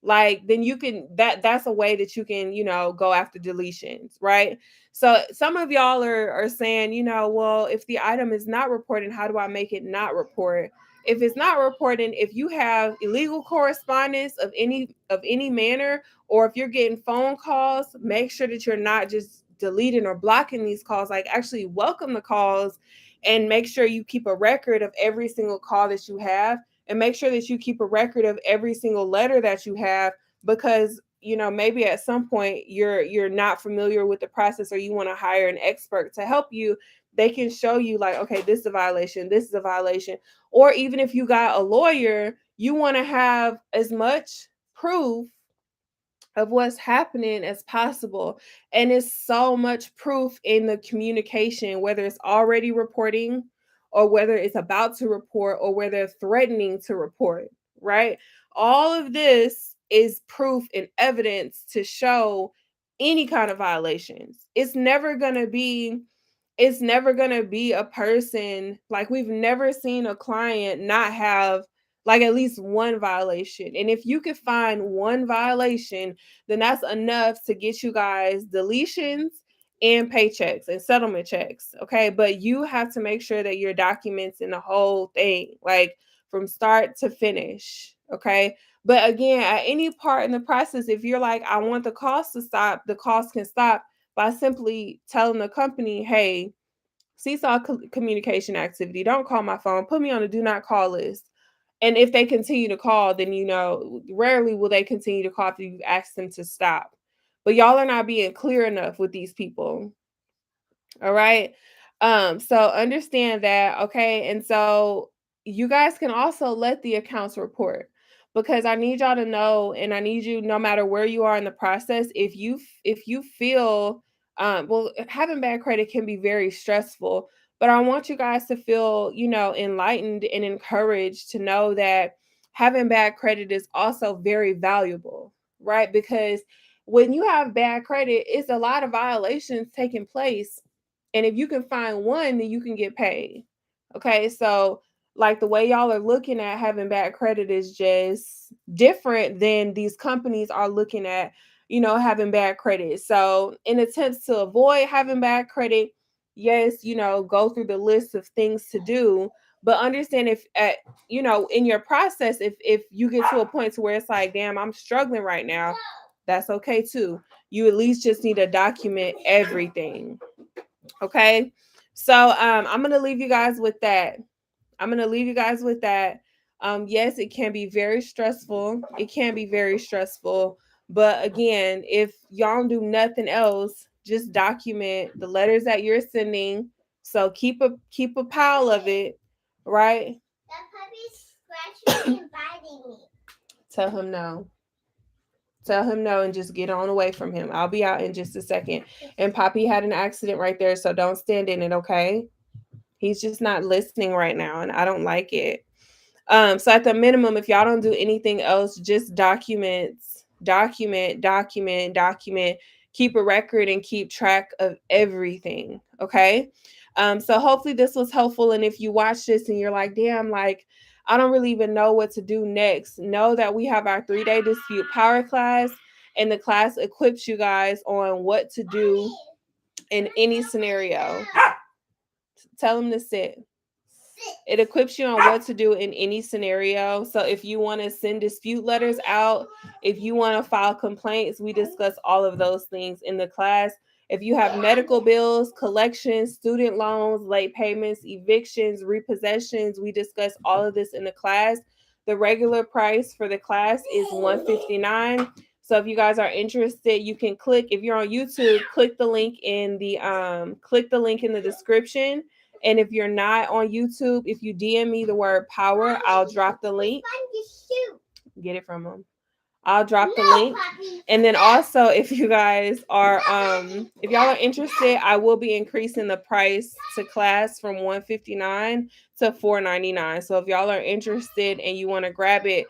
like then you can that's a way that you can go after deletions, right? So some of y'all are saying, well, if the item is not reporting, how do I make it not report? If it's not reporting, if you have illegal correspondence of any manner, or if you're getting phone calls, make sure that you're not just deleting or blocking these calls. Like actually welcome the calls and make sure you keep a record of every single call that you have, and make sure that you keep a record of every single letter that you have, because maybe at some point you're not familiar with the process, or you want to hire an expert to help you. They can show you like, okay, this is a violation, this is a violation. Or even if you got a lawyer, you want to have as much proof of what's happening as possible. And it's so much proof in the communication, whether it's already reporting, or whether it's about to report, or whether they're threatening to report, right? All of this is proof and evidence to show any kind of violations. It's never going to be a person, like we've never seen a client not have like at least one violation. And if you could find one violation, then that's enough to get you guys deletions and paychecks and settlement checks. Okay. But you have to make sure that you're documenting the whole thing, like from start to finish. Okay. But again, at any part in the process, if you're like, I want the cost to stop, the cost can stop by simply telling the company, hey, seesaw communication activity, don't call my phone, put me on a do not call list. And if they continue to call, then rarely will they continue to call after you've asked them to stop. But y'all are not being clear enough with these people. All right. So understand that, okay? And so you guys can also let the accounts report, because I need y'all to know, and I need you, no matter where you are in the process, if you feel well, having bad credit can be very stressful, but I want you guys to feel, enlightened and encouraged to know that having bad credit is also very valuable, right? Because when you have bad credit, it's a lot of violations taking place, and if you can find one, then you can get paid. Okay. So, like the way y'all are looking at having bad credit is just different than these companies are looking at, having bad credit. So, in attempts to avoid having bad credit, yes, go through the list of things to do, but understand if in your process, if you get to a point to where it's like, damn, I'm struggling right now, that's okay too. You at least just need to document everything. Okay. So I'm gonna leave you guys with that. I'm gonna leave you guys with that. Yes, it can be very stressful. It can be very stressful. But again, if y'all don't do nothing else, just document the letters that you're sending. So keep a pile of it, right? That puppy's scratching me and biting me. Tell him no. Tell him no and just get on away from him. I'll be out in just a second. And Poppy had an accident right there, so don't stand in it, okay? He's just not listening right now, and I don't like it. So at the minimum, if y'all don't do anything else, just document, keep a record and keep track of everything. Okay. So hopefully this was helpful. And if you watch this and you're like, damn, like I don't really even know what to do next, know that we have our 3-day dispute power class, and the class equips you guys on what to do in any scenario. Tell them to sit. It equips you on what to do in any scenario. So if you want to send dispute letters out, if you want to file complaints, we discuss all of those things in the class. If you have medical bills, collections, student loans, late payments, evictions, repossessions, we discuss all of this in the class. The regular price for the class is $159. So if you guys are interested, you can click. If you're on YouTube, click the link in the description. And if you're not on YouTube, if you DM me the word power, I'll drop the link. Get it from them. I'll drop the link. And then also, if you guys are if y'all are interested, I will be increasing the price to class from $159 to $499. So if y'all are interested and you want to grab it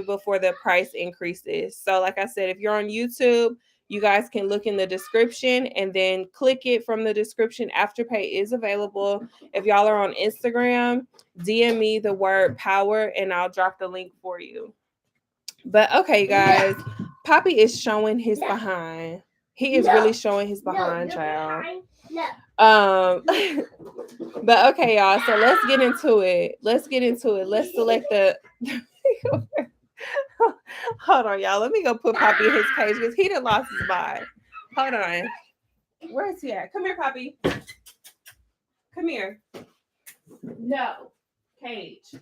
before the price increases. So like I said, if you're on YouTube, you guys can look in the description and then click it from the description. Afterpay is available. If y'all are on Instagram, DM me the word power and I'll drop the link for you. But okay, guys, Poppy is showing his behind. He is really showing his behind, child. Um, but okay, y'all. So let's get into it. Let's select the. Hold on, y'all. Let me go put Poppy in his cage because he done lost his mind. Hold on. Where is he at? Come here, Poppy. Come here. No. Cage.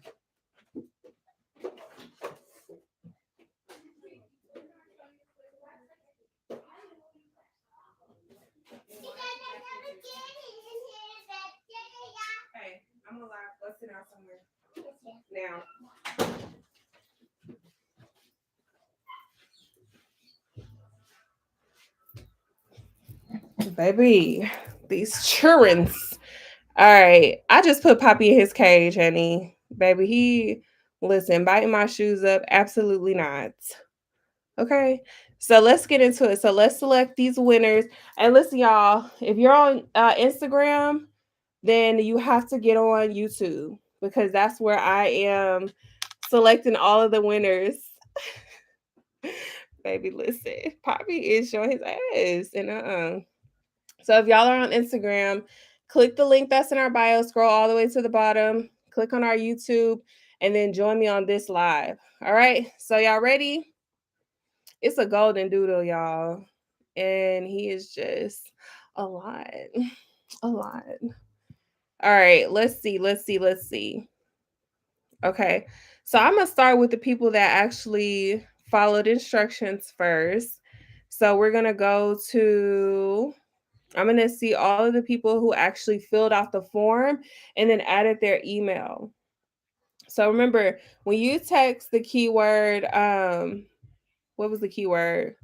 Hey, I'm alive. Let's sit down somewhere. Now, baby, these churns. All right, I just put Poppy in his cage, honey. Baby, he listen, biting my shoes up. Absolutely not. Okay, so let's get into it. So let's select these winners. And listen, y'all, if you're on Instagram, then you have to get on YouTube because that's where I am selecting all of the winners. Baby, listen, Poppy is showing his ass, and So if y'all are on Instagram, click the link that's in our bio, scroll all the way to the bottom, click on our YouTube, and then join me on this live. All right, so y'all ready? It's a golden doodle, y'all, and he is just a lot, a lot. All right, let's see. Okay, so I'm gonna start with the people that actually followed instructions first. So we're gonna go to I'm going to see all of the people who actually filled out the form and then added their email. So remember, when you text the keyword, what was the keyword?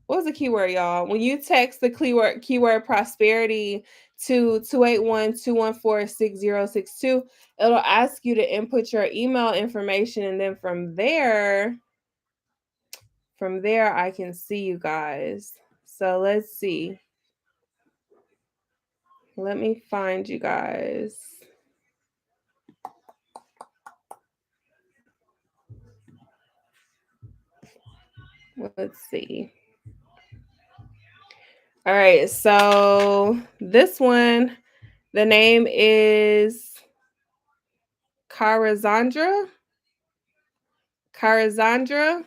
What was the keyword, y'all? When you text the keyword prosperity to 281-214-6062, it'll ask you to input your email information. And then from there, I can see you guys. So let's see. Let me find you guys. Let's see. All right, so this one, the name is Carazandra. Carazandra,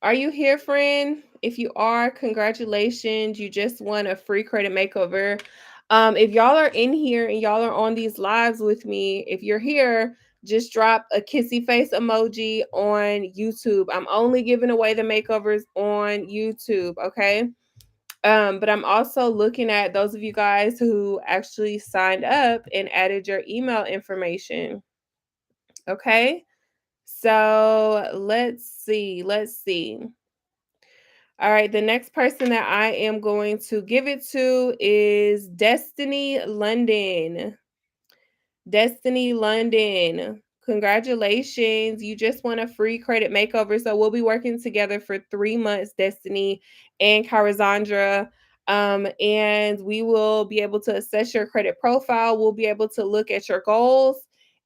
are you here, friend? If you are, congratulations. You just won a free credit makeover. If y'all are in here and y'all are on these lives with me, if you're here, just drop a kissy face emoji on YouTube. I'm only giving away the makeovers on YouTube, okay? But I'm also looking at those of you guys who actually signed up and added your email information. Okay. So let's see. Let's see. All right. The next person that I am going to give it to is Destiny London. Destiny London. Congratulations. You just won a free credit makeover. So we'll be working together for 3 months, Destiny and Carazandra. And we will be able to assess your credit profile. We'll be able to look at your goals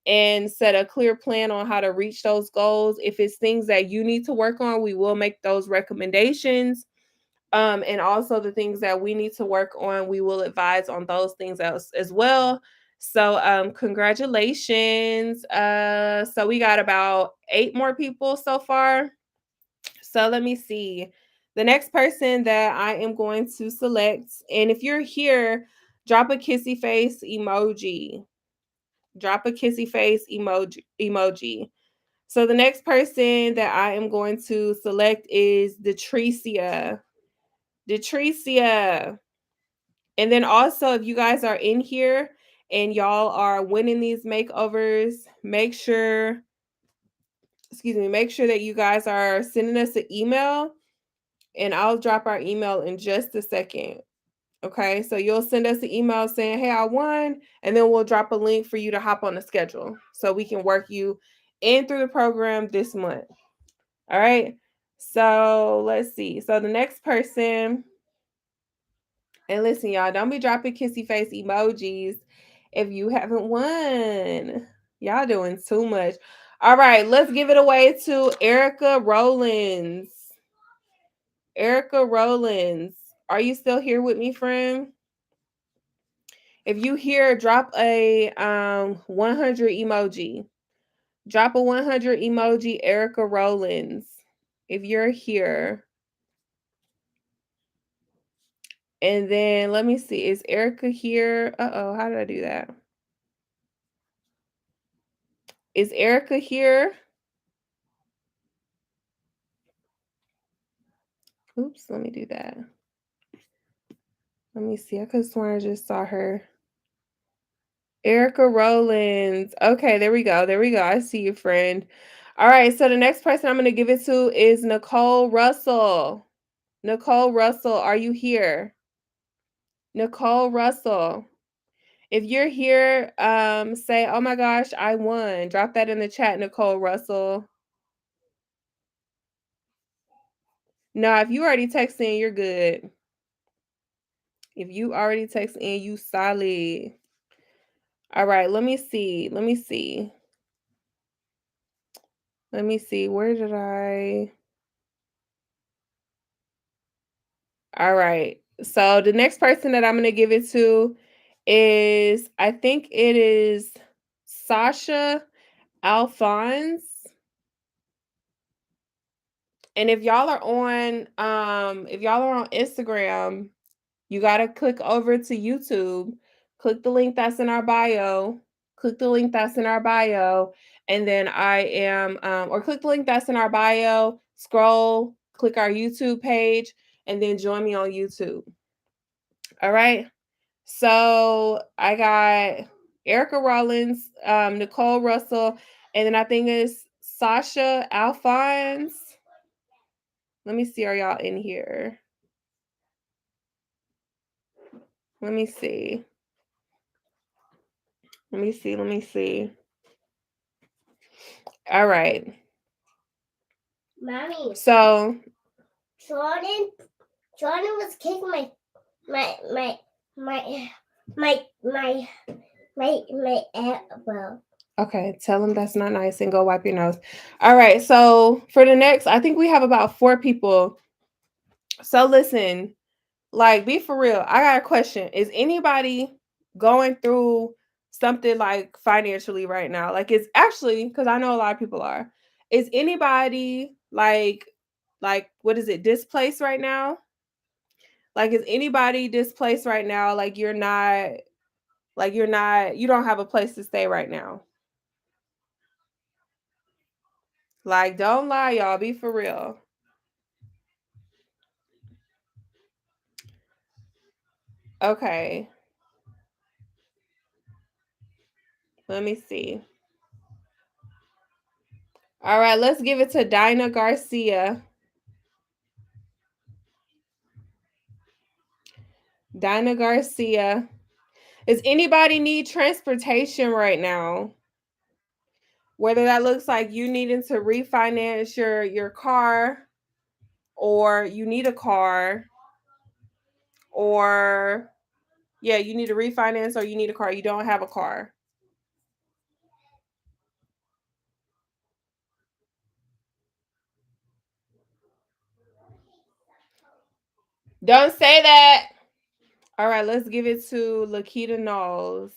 and set a clear plan on how to reach those goals. If it's things that you need to work on, we will make those recommendations. And also the things that we need to work on, we will advise on those things as well. So congratulations. So we got about 8 more people so far. So let me see. The next person that I am going to select, and if you're here, drop a kissy face emoji. Drop a kissy face emoji. So the next person that I am going to select is Detricia. Detricia. And then also, if you guys are in here and y'all are winning these makeovers, make sure that you guys are sending us an email, and I'll drop our email in just a second. Okay, so you'll send us an email saying, hey, I won, and then we'll drop a link for you to hop on the schedule so we can work you in through the program this month. All right, so let's see. So the next person, and listen, y'all, don't be dropping kissy face emojis if you haven't won. Y'all doing too much. All right, let's give it away to Erica Rollins. Erica Rollins, are you still here with me, friend? If you here, drop a 100 emoji. Drop a 100 emoji, Erica Rollins. If you're here. And then let me see. Is Erica here? Uh-oh, how did I do that? Is Erica here? Oops, let me do that. Let me see. I could have sworn I just saw her. Erica Rollins. Okay, there we go. There we go. I see you, friend. All right, so the next person I'm going to give it to is Nicole Russell. Nicole Russell, are you here? Nicole Russell. If you're here, say, oh my gosh, I won. Drop that in the chat, Nicole Russell. No, if you already texted in, you're good. If you already text in, you solid. All right, let me see. Let me see. Let me see. Where did I? All right. So the next person that I'm going to give it to is, I think it is Sasha Alphonse. And if y'all are on Instagram, you got to click over to YouTube, click the link that's in our bio, click the link that's in our bio, and then or click the link that's in our bio, scroll, click our YouTube page, and then join me on YouTube. All right. So I got Erica Rollins, Nicole Russell, and then I think it's Sasha Alphonse. Let me see. Are y'all in here? Let me see. Let me see. Let me see. All right. Mommy. So Jordan was kicking my elbow. okay, tell him that's not nice and go wipe your nose. All right. So for the next, I think we have about 4 people. So listen, like, be for real. I got a question. Is anybody going through something like financially right now? Like, it's actually, because I know a lot of people are. Is anybody like what is it, displaced right now? Like, is anybody displaced right now? You don't have a place to stay right now. Like, don't lie, y'all. Be for real. Okay. Let me see. All right, let's give it to Dinah Garcia. Dinah Garcia. Does anybody need transportation right now? Whether that looks like you needing to refinance your car, or you need a car, or yeah, you need to refinance, or you need a car, you don't have a car. Don't say that. All right, let's give it to Lakita Knowles.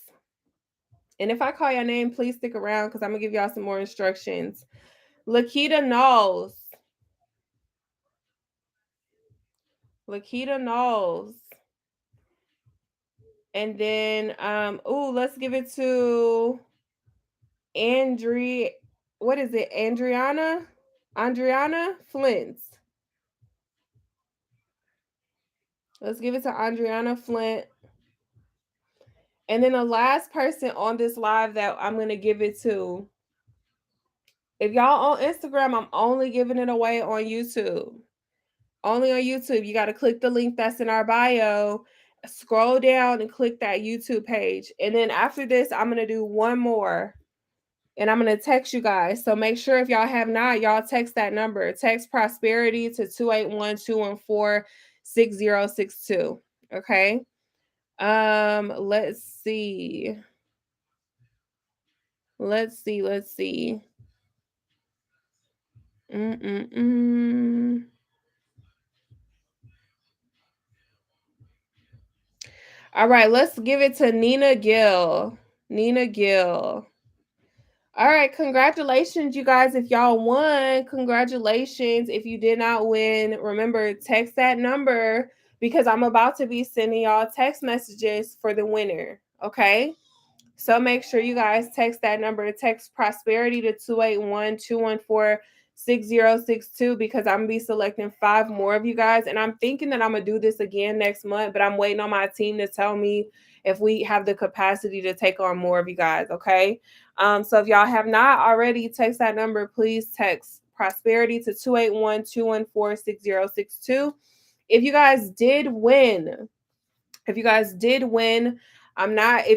And if I call your name, please stick around because I'm gonna give y'all some more instructions. Lakita Knowles. Lakita Knowles. And then let's give it to Andre. What is it? Andriana Flint. Let's give it to Andriana Flint. And then the last person on this live that I'm gonna give it to. If y'all on Instagram, I'm only giving it away on YouTube. Only on YouTube. You got to click the link that's in our bio, scroll down and click that YouTube page. And then after this, I'm going to do one more and I'm going to text you guys. So make sure if y'all have not, y'all text that number. Text prosperity to 281-214-6062. Okay. Let's see. Let's see. All right, let's give it to Nina Gill. Nina Gill. All right, congratulations, you guys. If y'all won, congratulations. If you did not win, remember, text that number because I'm about to be sending y'all text messages for the winner. Okay. So make sure you guys text that number. Text prosperity to 281-214-6062 because I'm gonna be selecting 5 more of you guys. And I'm thinking that I'm gonna do this again next month, but I'm waiting on my team to tell me if we have the capacity to take on more of you guys. Okay. So if y'all have not already, text that number. Please text prosperity to 281-214-6062. If you guys did win, if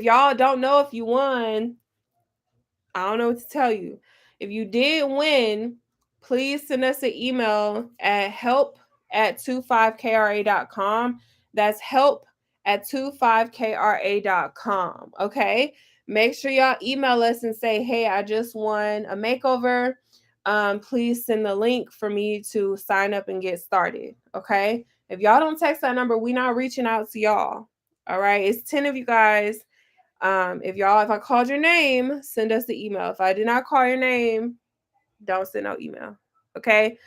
y'all don't know if you won, I don't know what to tell you. If you did win, please send us an email at help@25kra.com. That's help@25kra.com. Okay. Make sure y'all email us and say, hey, I just won a makeover. Please send the link for me to sign up and get started. Okay. If y'all don't text that number, we're not reaching out to y'all. All right. It's 10 of you guys. If I called your name, send us the email. If I did not call your name, don't send no email. Okay.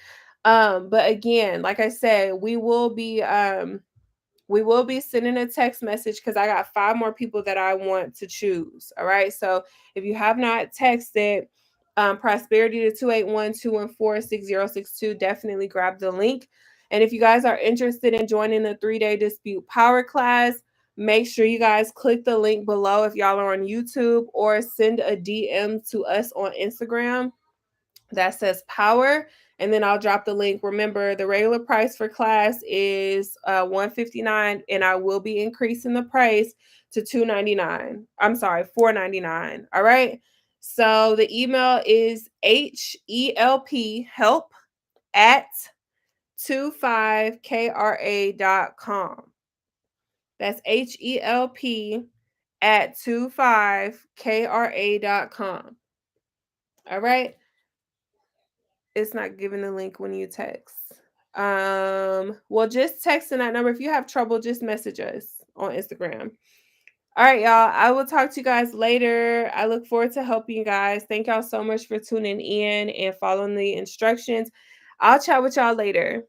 But again, like I said, we will be sending a text message because I got 5 more people that I want to choose. All right. So if you have not texted prosperity to 281-214-6062, definitely grab the link. And if you guys are interested in joining the 3-day dispute power class, make sure you guys click the link below if y'all are on YouTube, or send a DM to us on Instagram that says power, and then I'll drop the link. Remember, the regular price for class is $159, and I will be increasing the price to $299. I'm sorry, $499. All right. So the email is help at 25kra.com. That's help at 25kra.com. All right. It's not giving the link when you text. Well, just text in that number. If you have trouble, just message us on Instagram. All right, y'all. I will talk to you guys later. I look forward to helping you guys. Thank y'all so much for tuning in and following the instructions. I'll chat with y'all later.